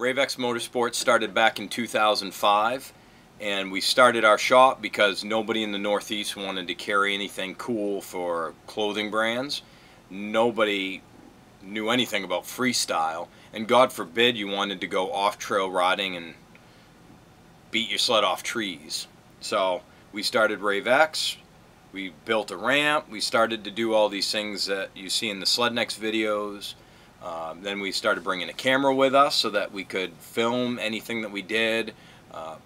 Ravex Motorsports started back in 2005, and we started our shop because nobody in the Northeast wanted to carry anything cool for clothing brands. Nobody knew anything about freestyle, and God forbid you wanted to go off-trail riding and beat your sled off trees. So we started Ravex. We built a ramp. We started to do all these things that you see in the Slednex videos. Then we started bringing a camera with us so that we could film anything that we did,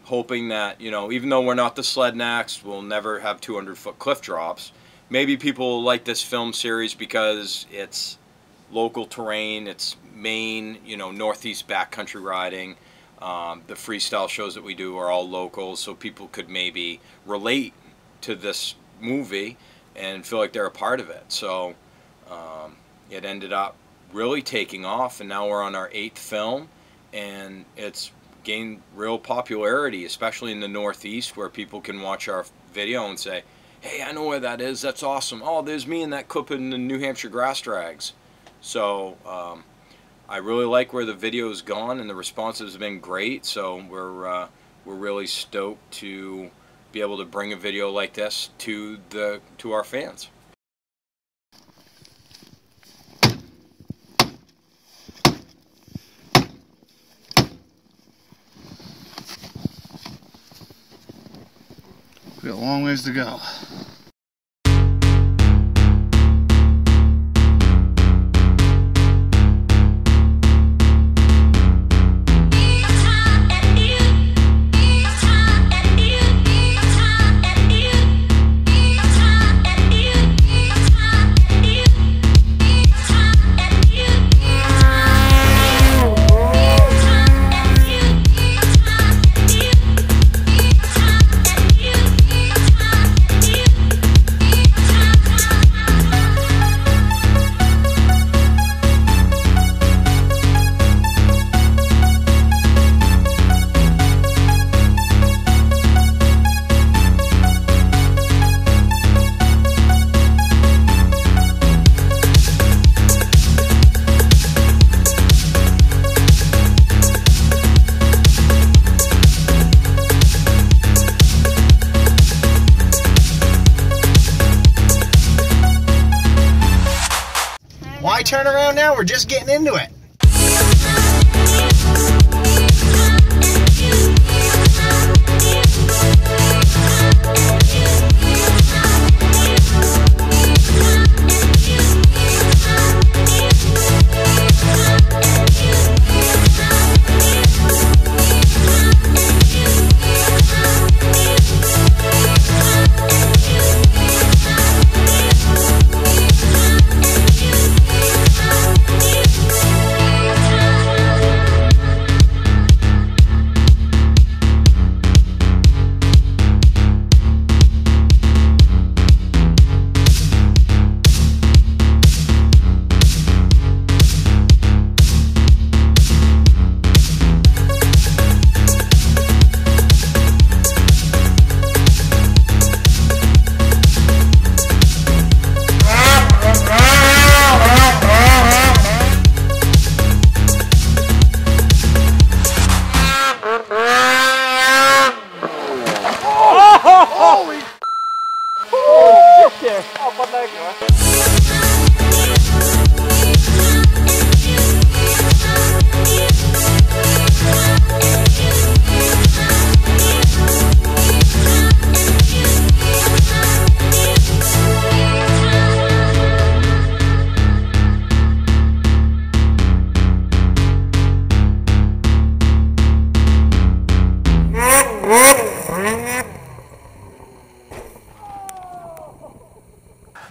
hoping that, you know, even though we're not the Slednex, we'll never have 200-foot cliff drops. Maybe people like this film series because it's local terrain, it's Maine, you know, Northeast backcountry riding. The freestyle shows that we do are all local, so people could maybe relate to this movie and feel like they're a part of it. So it ended up really taking off, and now we're on our 8th film, and it's gained real popularity, especially in the Northeast, where people can watch our video and say, hey, I know where that is, that's awesome. Oh, there's me in that clip in the New Hampshire grass drags. So I really like where the video's gone, and the response has been great, so we're really stoked to be able to bring a video like this to our fans. We got a long ways to go. Why turn around now? We're just getting into it.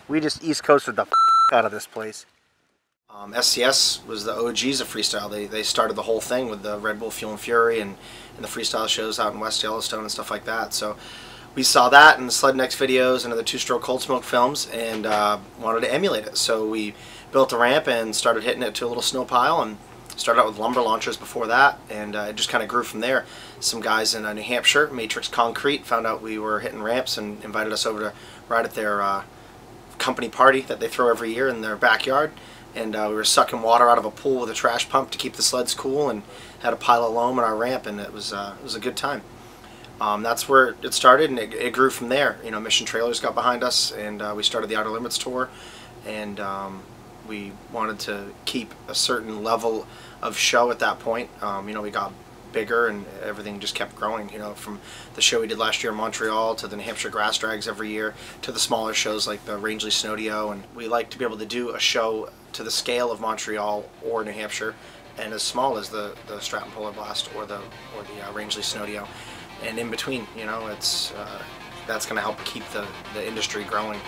We just East Coasted the out of this place. SCS was the OGs of freestyle. They started the whole thing with the Red Bull Fuel and Fury and the freestyle shows out in West Yellowstone and stuff like that. So we saw that in the Slednex videos and in the Two-Stroke Cold Smoke films, and wanted to emulate it. So we built a ramp and started hitting it to a little snow pile, and started out with lumber launchers before that, and it just kind of grew from there. Some guys in New Hampshire, Matrix Concrete, found out we were hitting ramps and invited us over to ride at their company party that they throw every year in their backyard. and we were sucking water out of a pool with a trash pump to keep the sleds cool, and had a pile of loam in our ramp, and it was a good time. That's where it started, and it grew from there. You know, Mission Trailers got behind us, and we started the Outer Limits tour, and we wanted to keep a certain level of show at that point. You know, we got bigger, and everything just kept growing. You know, from the show we did last year in Montreal to the New Hampshire Grass Drags every year to the smaller shows like the Rangeley Snowdeo, and we like to be able to do a show to the scale of Montreal or New Hampshire, and as small as the Stratton Polar Blast or the Rangeley Snowdeo, and in between. You know, it's that's going to help keep the industry growing.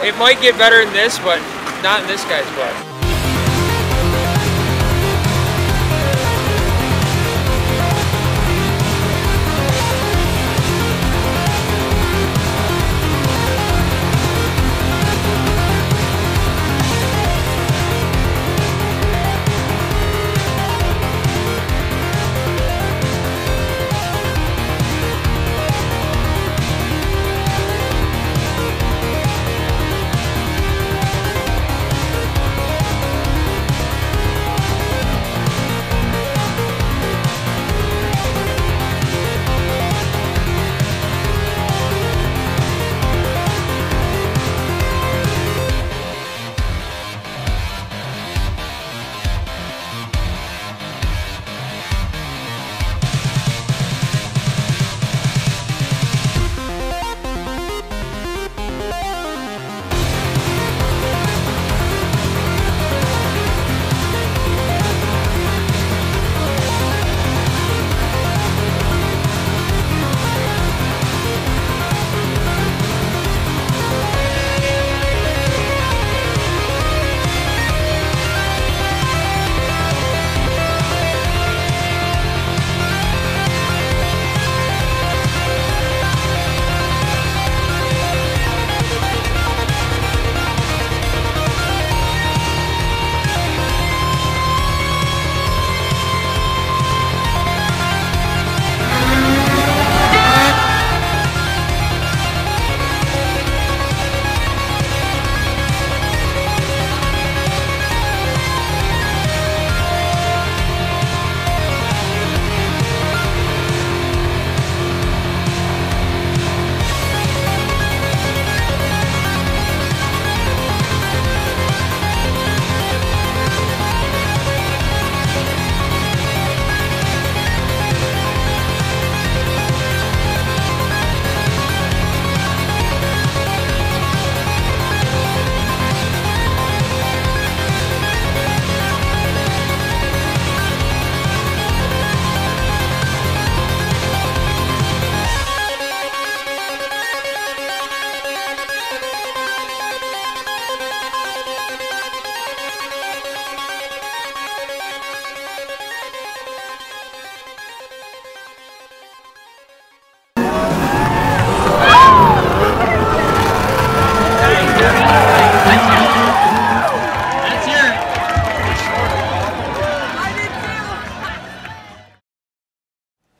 It might get better in this, but not in this guy's book.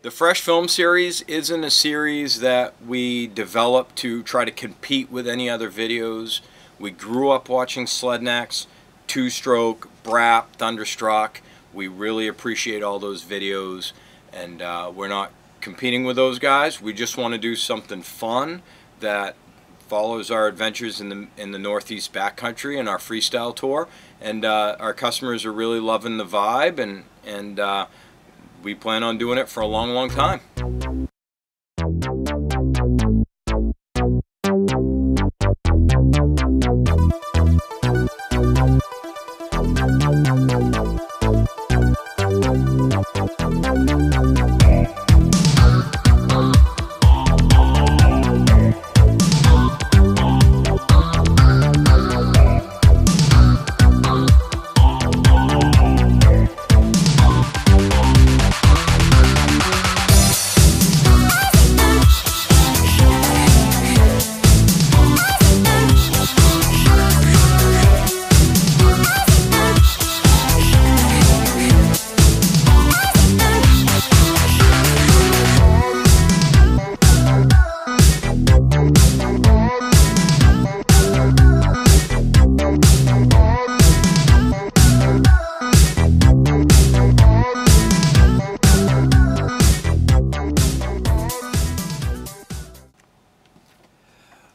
The Fresh Film series isn't a series that we developed to try to compete with any other videos. We grew up watching Slednax. Two-Stroke, Brap, Thunderstruck. We really appreciate all those videos, and we're not competing with those guys. We just want to do something fun that follows our adventures in the Northeast backcountry and our freestyle tour, and our customers are really loving the vibe, and we plan on doing it for a long time.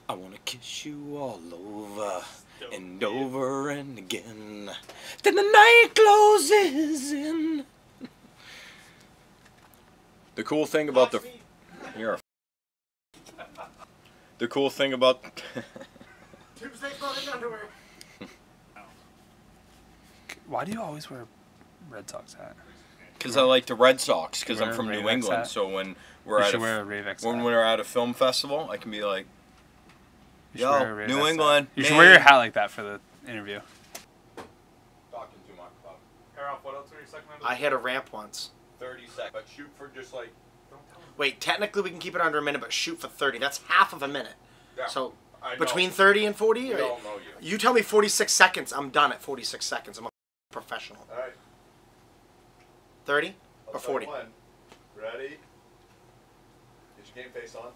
I wanna kiss you all over and over and again. Then the night closes in. The cool thing about the the cool thing about Why do you always wear Red Sox hat? Because I like the Red Sox. Because Wear I'm from a New Ravex England, hat? so when we're You at should wear a Ravex when hat. we're at a film festival, I can be like, You should wear a "Yo, Ravex New hat. England." You should wear your hat like that for the interview. Talking to my club. What else were you sucking under? I hit a ramp once. 30 seconds, but shoot for just like. Wait, technically we can keep it under a minute, but shoot for 30. That's half of a minute. Yeah, So I know. between 30 and 40? We all know you. You tell me 46 seconds, I'm done at 46 seconds. I'm a professional. All right. 30 I'll or tell 40? you when. Ready? Get your game face on.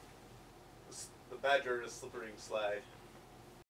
The Badger is slippery slide.